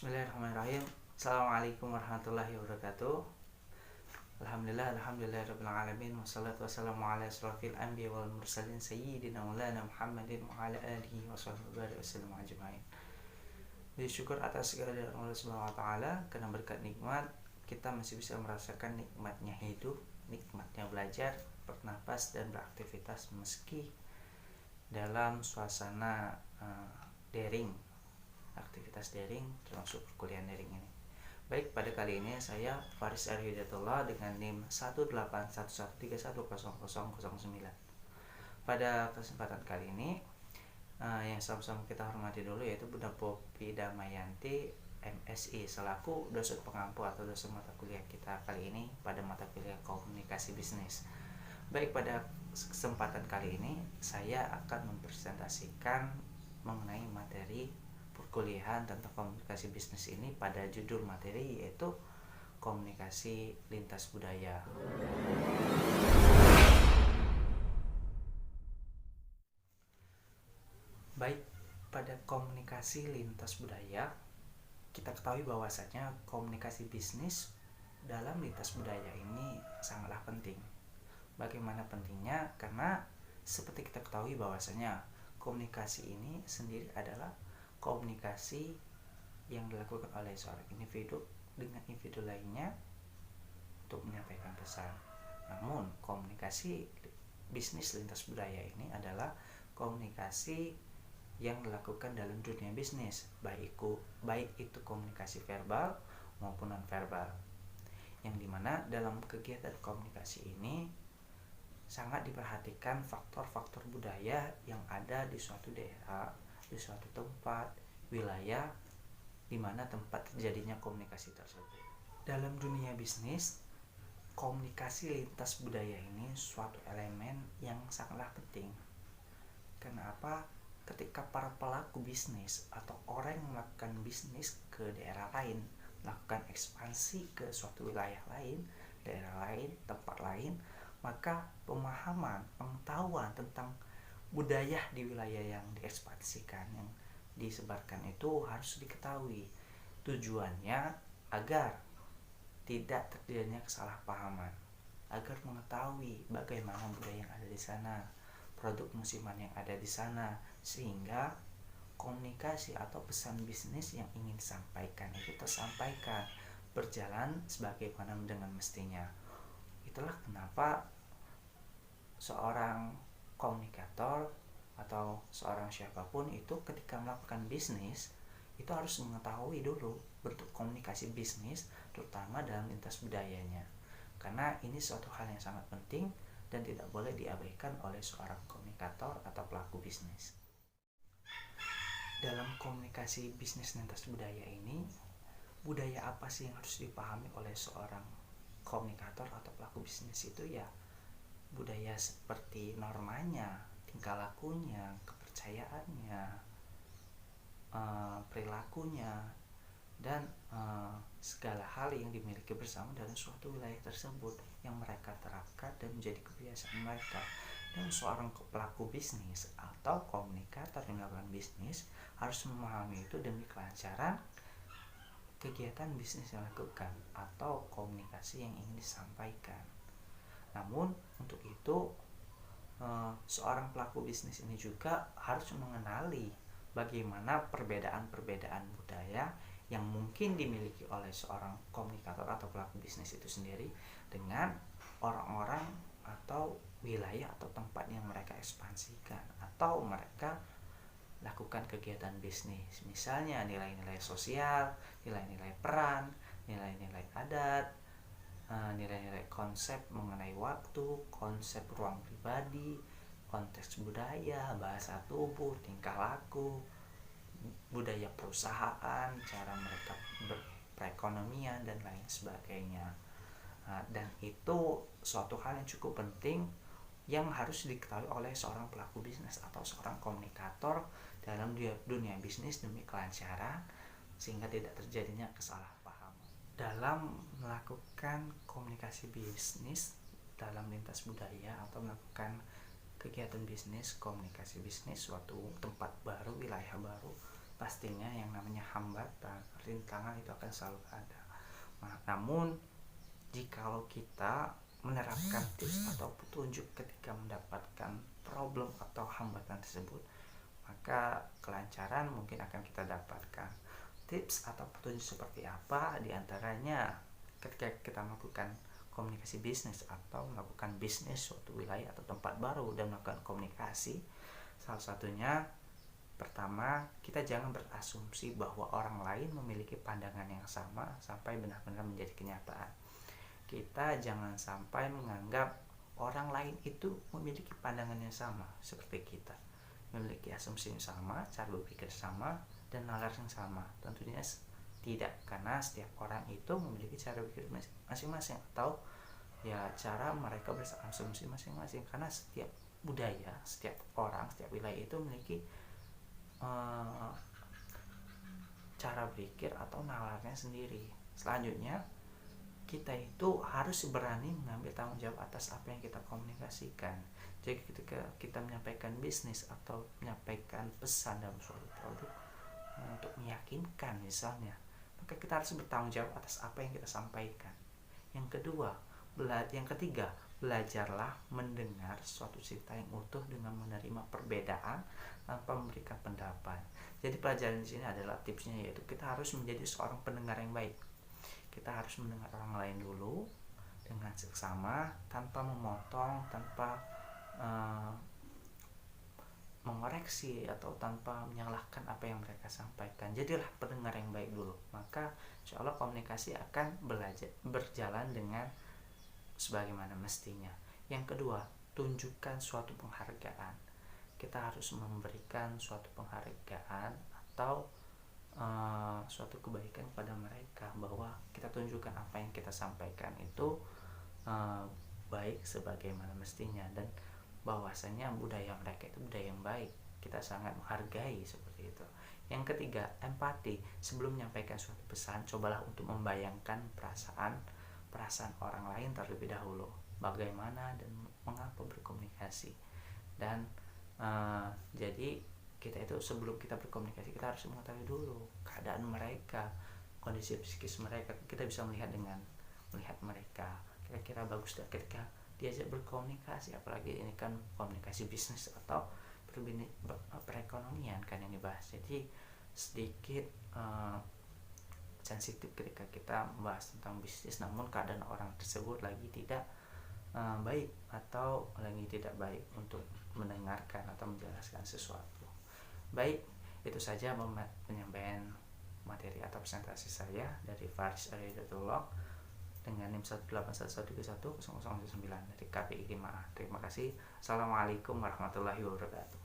Bismillahirrahmanirrahim. Assalamualaikum warahmatullahi wabarakatuh. Alhamdulillahirabbil alamin wassalatu wassalamu ala asrofil anbiya wal mursalin sayyidina maulana Muhammadin wa ala alihi washabbihi wasallam ajmain. Bersyukur atas segala dari Allah Subhanahu wa taala karena berkat nikmat kita masih bisa merasakan nikmatnya hidup, nikmatnya belajar, bernapas dan beraktivitas meski dalam suasana daring, aktivitas daring termasuk perkuliahan daring ini. Baik, pada kali ini saya Faris Arhidayatullah dengan NIM 18113100009. Pada kesempatan kali ini yang sama-sama kita hormati dulu yaitu Bunda Poppy Damayanti MSI selaku dosen pengampu atau dosen mata kuliah kita kali ini pada mata kuliah komunikasi bisnis. Baik, pada kesempatan kali ini saya akan mempresentasikan mengenai materi perkuliahan tentang komunikasi bisnis ini pada judul materi yaitu komunikasi lintas budaya. Baik, pada komunikasi lintas budaya kita ketahui bahwasanya komunikasi bisnis dalam lintas budaya ini sangatlah penting. Bagaimana pentingnya? Karena seperti kita ketahui bahwasanya komunikasi ini sendiri adalah komunikasi yang dilakukan oleh seorang individu dengan individu lainnya untuk menyampaikan pesan. Namun komunikasi bisnis lintas budaya ini adalah komunikasi yang dilakukan dalam dunia bisnis, baik itu komunikasi verbal maupun non verbal, yang dimana dalam kegiatan komunikasi ini sangat diperhatikan faktor-faktor budaya yang ada di suatu daerah, di suatu tempat, wilayah di mana tempat terjadinya komunikasi tersebut. Dalam dunia bisnis, komunikasi lintas budaya ini suatu elemen yang sangatlah penting. Kenapa? Ketika para pelaku bisnis atau orang yang melakukan bisnis ke daerah lain, melakukan ekspansi ke suatu wilayah lain, daerah lain, tempat lain, maka pemahaman, pengetahuan tentang budaya di wilayah yang diekspansikan, yang disebarkan itu harus diketahui. Tujuannya agar tidak terjadinya kesalahpahaman, agar mengetahui bagaimana budaya yang ada di sana, produk musiman yang ada di sana, sehingga komunikasi atau pesan bisnis yang ingin disampaikan itu tersampaikan, berjalan sebagaimana dengan mestinya. Itulah kenapa seorang komunikator atau seorang siapapun itu ketika melakukan bisnis itu harus mengetahui dulu bentuk komunikasi bisnis, terutama dalam lintas budayanya, karena ini suatu hal yang sangat penting dan tidak boleh diabaikan oleh seorang komunikator atau pelaku bisnis. Dalam komunikasi bisnis lintas budaya ini, budaya apa sih yang harus dipahami oleh seorang komunikator atau pelaku bisnis itu? Ya, budaya seperti normanya, tingkah lakunya, kepercayaannya, perilakunya, dan segala hal yang dimiliki bersama dalam suatu wilayah tersebut yang mereka terapkan dan menjadi kebiasaan mereka. Dan seorang pelaku bisnis atau komunikator yang melakukan bisnis harus memahami itu demi kelancaran kegiatan bisnis yang dilakukan atau komunikasi yang ingin disampaikan. Namun untuk itu seorang pelaku bisnis ini juga harus mengenali bagaimana perbedaan-perbedaan budaya yang mungkin dimiliki oleh seorang komunikator atau pelaku bisnis itu sendiri dengan orang-orang atau wilayah atau tempat yang mereka ekspansikan atau mereka lakukan kegiatan bisnis. Misalnya nilai-nilai sosial, nilai-nilai peran, nilai-nilai adat, nilai-nilai konsep mengenai waktu, konsep ruang pribadi, konteks budaya, bahasa tubuh, tingkah laku, budaya perusahaan, cara mereka berperekonomian dan lain sebagainya. Dan itu suatu hal yang cukup penting yang harus diketahui oleh seorang pelaku bisnis atau seorang komunikator dalam dunia bisnis demi kelancaran sehingga tidak terjadinya kesalahpahaman. Dalam melakukan komunikasi bisnis dalam lintas budaya atau melakukan kegiatan bisnis, komunikasi bisnis suatu tempat baru, wilayah baru, pastinya yang namanya hambatan, rintangan itu akan selalu ada. Namun jikalau kita menerapkan tips atau petunjuk ketika mendapatkan problem atau hambatan tersebut, maka kelancaran mungkin akan kita dapatkan. Tips atau petunjuk seperti apa? Di antaranya ketika kita melakukan komunikasi bisnis atau melakukan bisnis suatu wilayah atau tempat baru dan melakukan komunikasi, salah satunya pertama, kita jangan berasumsi bahwa orang lain memiliki pandangan yang sama sampai benar-benar menjadi kenyataan. Kita jangan sampai menganggap orang lain itu memiliki pandangan yang sama seperti kita, memiliki asumsi yang sama, cara berpikir sama, dan nalar yang sama. Tentunya tidak, karena setiap orang itu memiliki cara berpikir masing-masing atau ya cara mereka berasumsi masing-masing, karena setiap budaya, setiap orang, setiap wilayah itu memiliki cara berpikir atau nalarnya sendiri. Selanjutnya, kita itu harus berani mengambil tanggung jawab atas apa yang kita komunikasikan. Jadi ketika kita menyampaikan bisnis atau menyampaikan pesan dalam suatu produk untuk meyakinkan misalnya, maka kita harus bertanggung jawab atas apa yang kita sampaikan. Yang ketiga, belajarlah mendengar suatu cerita yang utuh dengan menerima perbedaan tanpa memberikan pendapat. Jadi pelajaran di sini adalah tipsnya, yaitu kita harus menjadi seorang pendengar yang baik. Kita harus mendengar orang lain dulu dengan seksama, tanpa memotong, tanpa mengoreksi atau tanpa menyalahkan apa yang mereka sampaikan. Jadilah pendengar yang baik dulu, maka insya Allah komunikasi akan berjalan dengan sebagaimana mestinya. Yang kedua, tunjukkan suatu penghargaan. Kita harus memberikan suatu penghargaan atau suatu kebaikan kepada mereka, bahwa kita tunjukkan apa yang kita sampaikan itu baik sebagaimana mestinya, dan bahwasanya budaya mereka itu budaya yang baik, kita sangat menghargai seperti itu. Yang ketiga, empati. Sebelum menyampaikan suatu pesan, cobalah untuk membayangkan perasaan orang lain terlebih dahulu, bagaimana dan mengapa berkomunikasi. Dan jadi kita itu sebelum kita berkomunikasi, kita harus mengetahui dulu keadaan mereka, kondisi psikis mereka. Kita bisa melihat mereka kira-kira bagus dan ketika diajak berkomunikasi, apalagi ini kan komunikasi bisnis atau perekonomian kan yang dibahas. Jadi sedikit sensitif ketika kita membahas tentang bisnis, namun keadaan orang tersebut lagi tidak baik atau lagi tidak baik untuk mendengarkan atau menjelaskan sesuatu. Baik, itu saja penyampaian materi atau presentasi saya dari Faris Aridatullah dengan NIM 181131009 dari KPI 5A. Terima kasih. Assalamualaikum warahmatullahi wabarakatuh.